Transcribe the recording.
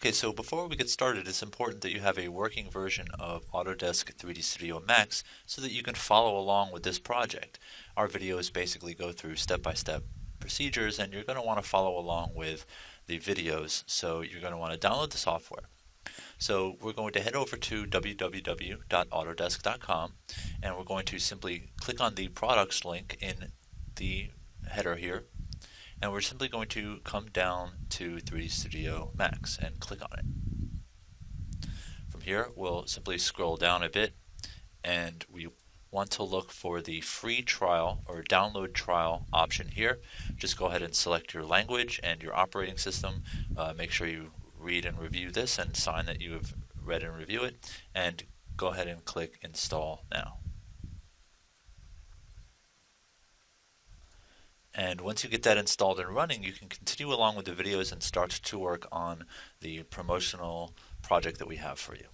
Okay, so before we get started, it's important that you have a working version of Autodesk 3D Studio Max so that you can follow along with this project. Our videos basically go through step-by-step procedures, and you're going to want to follow along with the videos, so you're going to want to download the software. So we're going to head over to www.autodesk.com, and we're going to simply click on the products link in the header here, and we're simply going to come down to 3D Studio Max and click on it. From here, we'll simply scroll down a bit, and we want to look for the free trial or download trial option here. Just go ahead and select your language and your operating system. Make sure you read and review this and sign that you have read and review it, and go ahead and click Install Now. And once you get that installed and running, you can continue along with the videos and start to work on the promotional project that we have for you.